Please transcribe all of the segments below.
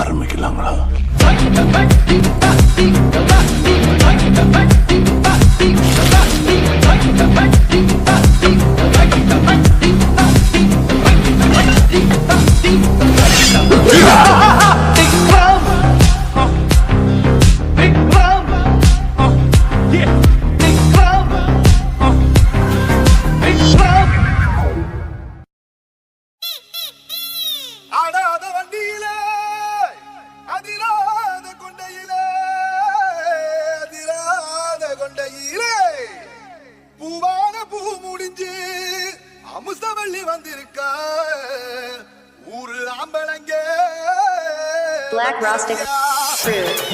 ஆரம்பிக்கலாங்களா? Black Rustic Crew.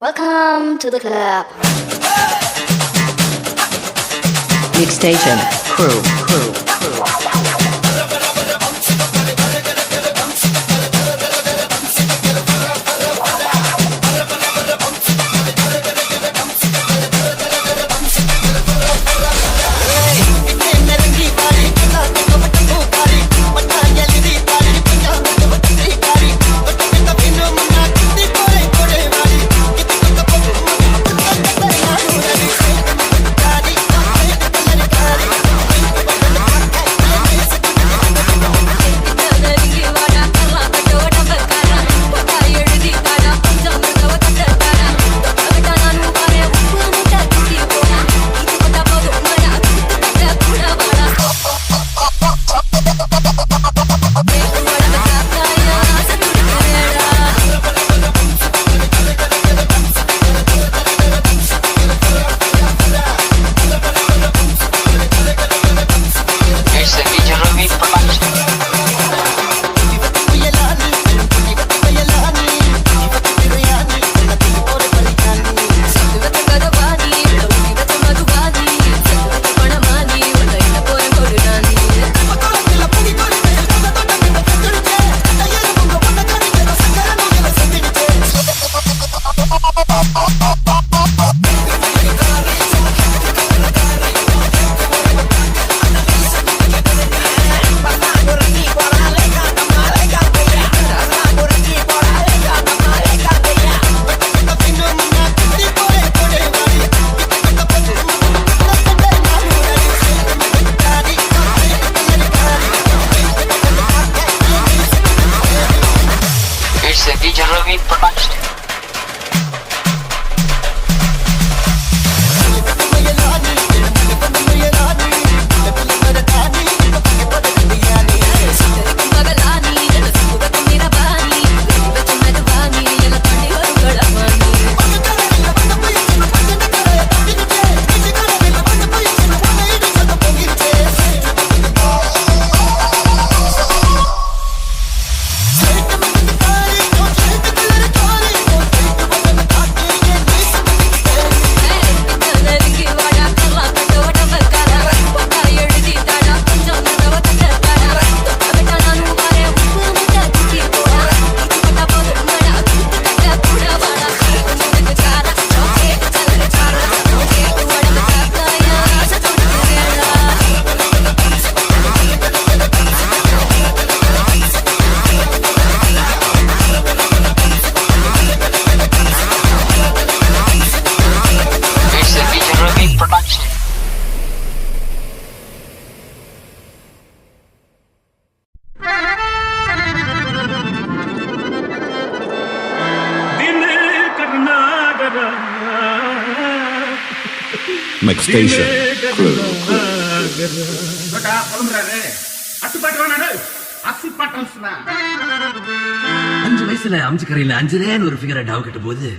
Welcome to the club. Mix Station Crew. Mixstation Crew. அஞ்சு வயசுல அம்ஜி கரையில அஞ்சுலேன்னு ஒரு ஃபிகரை டாவ் கட்ட போது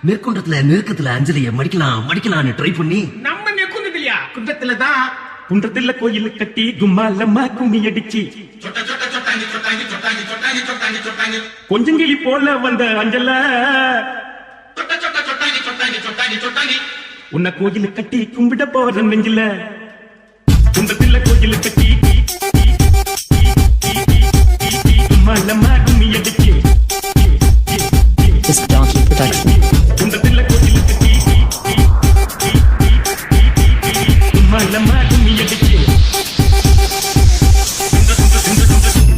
நெற்குன்றத்துல நெருக்கத்துல அஞ்சலிய மடிக்கலாம்னு ட்ரை பண்ணி நம்ம நெக்குந்தது இல்லையா குன்றத்துல தான் குன்றத்துல கோயில் கட்டி கும்மாலம்மா கும்மி அடிச்சு கொஞ்சம் கிளி போல வந்த அஞ்சல உன்னை கோயில் கட்டி கும்பிட போற நெஞ்சில குன்றத்துல கோயில் கட்டி கும்மாலம்மா கும்மி அடிச்சு This is Donkey Production. குன்றத்துல கோயில் கட்டி கும்மாலம்மா கும்மி அடிச்சு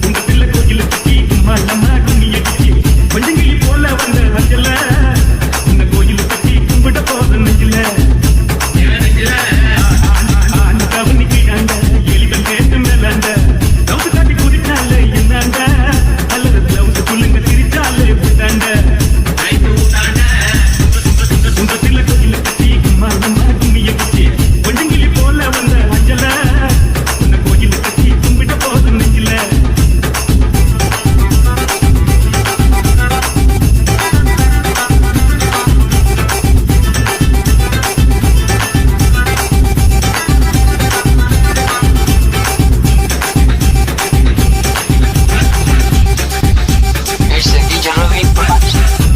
குன்றத்துல கோயில் கட்டி கும்மாலம்மா கும்மி அடிச்சு கொஞ்சம் கிளி போல வந்த அஞ்சல உன்னை கோயில் கட்டி கும்பிட போற நெஞ்சில அந்த கவனிக்கு அந்த எலிகள் கேட்டு மேலாண்ட லவுசு காட்டி குதிச்சாலே என்னாண்ட அல்லது லவுசு புள்ளுங்க சிரிச்சாலே விட்டாண்ட குன்றத்துல கோயில் கட்டி கும்மாலம்மா கும்மி அடிச்சு கொஞ்சம் கிளி போல வந்த அஞ்சல உன்னை கோயில் கட்டி கும்பிட போற நெஞ்சில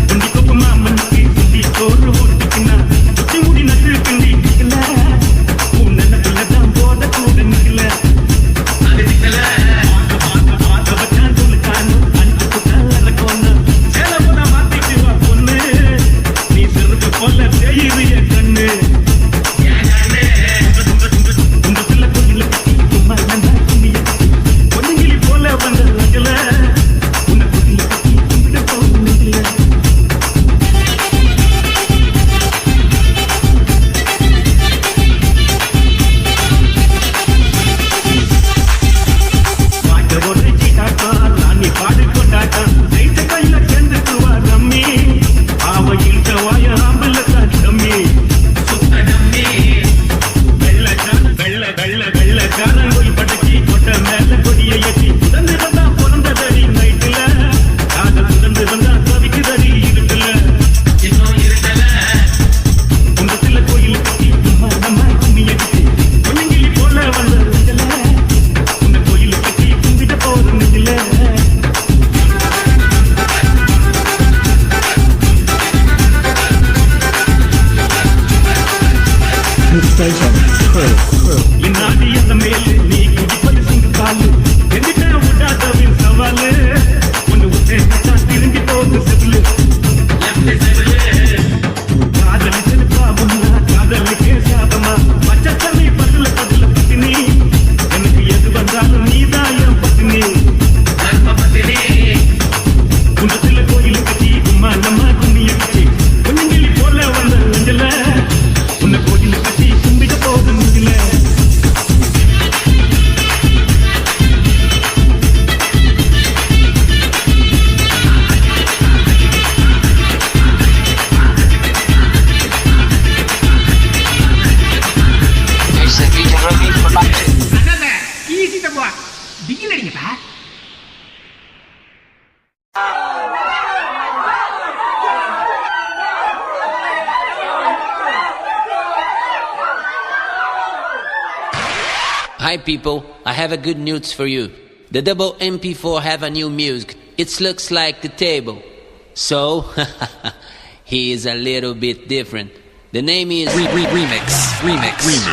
குண்டி கொப்பமா மண்ணுக்கு குண்டி சோறு ஊட்டிக்கினா சுத்தி முடி நட்டு கிண்டி நிக்கல உன் நினைப்புலதான் போத கூட நிக்கல வச்சான் சொல்லுக்கானு அன்புக்கு கல்லறக்கோன்னு சேல போன மாத்திக்கு வா பொண்ணு நீ செருப்பு போல பெயிறிய கண்ணு குன்றத்துல கோயில் கட்டி கும்மாலம்மா கும்மி அடிச்சு கொஞ்சம் கிளி போல வந்த அஞ்சல உன்னை கோயில் கட்டி கும்பிட போற நெஞ்சில பாட்ட ஒரு சீட்டாட்டா ராணி பாடு கொண்டாட்டா ஜெயிச்ச கையில சேர்ந்துக்குவா ரம்மி ஆவ இழுத்த வாய ஆம்பல தான் கம்மி சுத்த நம்பி வெள்ளக்காரன் போய் படைச்சி கொட்ட மேல கொடிய ஏற்றி சுதந்திரம் தான் பிறந்ததடி நைட்டுல காதல் சுதந்திரம் தான் தவிக்குதடி இருக்குல இன்னும் இருக்கல குன்றத்துல கோயில் கட்டி கும்மாலம்மா கும்மி அடிச்சு கொஞ்சம் கிளி போல வந்த நெஞ்சில உன்னை கோயில் கட்டி கும்பிட போற நெஞ்சில Mixstation Crew. இந்நாடி அந்த மேலு நீ குடிப்பது சிங்கு காலு எங்கிட்ட விடாதவின் சவாலு ஒன்னு உத்தேசத்தா திரும்பி போகு செவிலு காதலிச்சது பாவமா காதலிக்கே சாபமா பச்சை தண்ணி பதில பத்தினி எனக்கு எது வந்தாலும் நீதான் என் பத்தினி குன்றத்துல கோயில் கட்டி கும்மாலம்மா கும்மி அடிச்சு கொஞ்சம் கிளி போல வந்த நெஞ்சில உன்னை கோயில் கட்டி கும்பிட போக நெஞ்சில ஈஸி தப்பா Bigil அடிங்கப்பா Hi people, I have a good news for you. The double MP4 have a new music. It looks like the table. So, he is a little bit different. The name is Remix.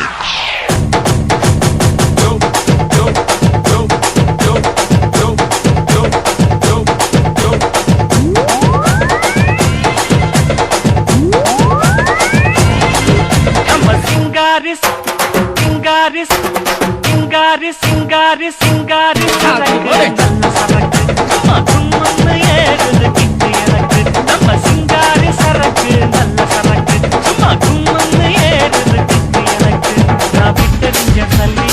நம்ம சிங்காரி சரக்கு நல்ல சரக்கு சும்மா கும்மன்னு ஏறுது கிட்டு எனக்கு நம்ம சிங்காரி சரக்கு நல்ல சரக்கு சும்மா கும்மன்னு ஏறுது கிட்டு எனக்கு நான் விட்டறிஞ்ச சல்லி